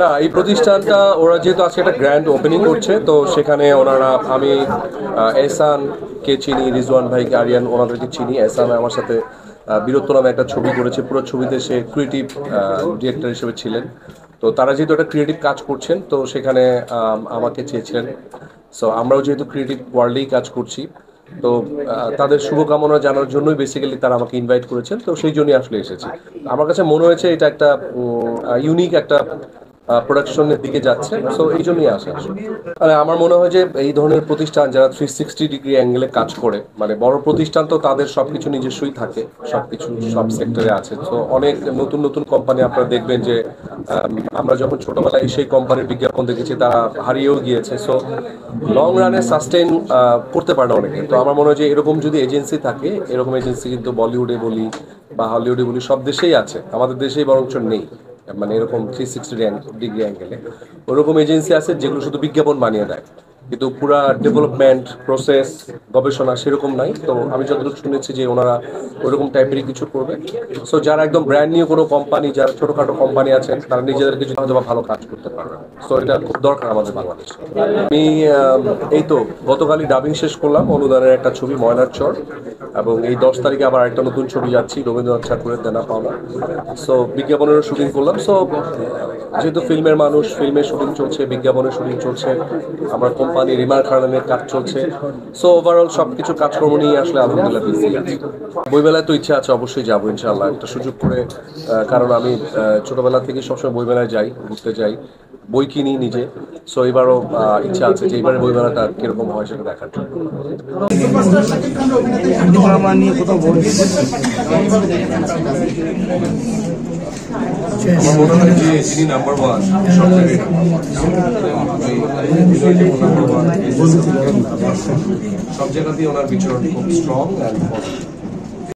না, এই প্রতিষ্ঠানটা ওরা যেহেতু আজকে একটা গ্র্যান্ড ওপেনিং করছে, তো সেখানে ওনারা আমি এহসানকে চিনি, রিজওয়ান ভাইকে, আরিয়ান ওনাদেরকে চিনি। এহসান আমার সাথে বীরত্ব নামে একটা ছবি করেছে, পুরো ছবিতে সে ক্রিয়েটিভ ডিরেক্টর হিসেবে ছিলেন। তো তারা যেহেতু একটা ক্রিয়েটিভ কাজ করছেন, তো সেখানে আমাকে চেয়েছিলেন। সো আমরাও যেহেতু ক্রিয়েটিভ ওয়ার্ল্ডেই কাজ করছি, তো তাদের শুভকামনা জানার জন্যই বেসিক্যালি তারা আমাকে ইনভাইট করেছেন, তো সেই জন্যই আসলে এসেছি। আমার কাছে মনে হয়েছে এটা একটা ইউনিক একটা প্রোডাকশনের দিকে যাচ্ছে, সো এই জন্যই আসে আসলে। মানে আমার মনে হয় যে এই ধরনের প্রতিষ্ঠান যারা 360 ডিগ্রি অ্যাঙ্গেলে কাজ করে, মানে বড় প্রতিষ্ঠান তো তাদের সবকিছু নিজস্বই থাকে, সবকিছু সব সেক্টরে আছে। তো অনেক নতুন নতুন কোম্পানি আপনারা দেখবেন যে আমরা যখন ছোটবেলায় সেই কোম্পানির বিজ্ঞাপন দেখেছি তারা হারিয়েও গিয়েছে। সো লং রানে সাস্টেইন করতে পারে না অনেকে। তো আমার মনে হয় যে এরকম যদি এজেন্সি থাকে, এরকম এজেন্সি কিন্তু বলিউডে বলি বা হলিউডে বলি সব দেশেই আছে, আমাদের দেশেই বরঞ্চ নেই। মানে এরকম 360 ডিগ্রি অ্যাঙ্গেলে ওরকম এজেন্সি আছে যেগুলো শুধু বিজ্ঞাপন বানিয়ে দেয়, কিন্তু পুরা ডেভেলপমেন্ট প্রসেস গবেষণা সেরকম নাই। তো আমি যতটুকু শুনেছি যে ওনারা ওরকম টাইপেরই কিছু করবে। সো যারা একদম ব্র্যান্ড নিউ কোনো কোম্পানি, যারা ছোটখাটো কোম্পানি আছেন, তারা নিজেদেরকে যদি হয়তো ভালো কাজ করতে পারবে। সো এটা খুব দরকার আমাদের বাংলাদেশে। আমি এই তো গতকালই ডাবিং শেষ করলাম অনুদানের একটা ছবি ময়নার চর, এবং এই 10 তারিখে আবার একটা নতুন ছবি যাচ্ছি রবীন্দ্রনাথ ঠাকুরের দেনা পাওনা। সো বিজ্ঞাপনেরও শুটিং করলাম। সো যেহেতু ফিল্মের মানুষ, ফিল্মের শুটিং চলছে, বিজ্ঞাপনের শুটিং চলছে, আমার কোম্পানি রিমার খানের কাজ চলছে। সো ওভারঅল সবকিছু কাজকর্ম নিয়ে আসলে আলহামদুলিল্লাহ বিজি আছি। বইমেলায় তো ইচ্ছা আছে, অবশ্যই যাবো ইনশাআল্লাহ একটা সুযোগ করে। কারণ আমি ছোটবেলা থেকে সবসময় বইমেলায় যাই, ঘুরতে যাই, বই কিনি নিজে। সো এবারও ইচ্ছা আছে যে এবারে বইমেলাটা কিরকম হয় সেটা দেখার জন্য। আমার মনে হয় যে তিনি নাম্বার ওয়ান সব জায়গায়, সব জায়গাতেই ওনার বিচরণ খুব স্ট্রং অ্যান্ড পজিটিভ।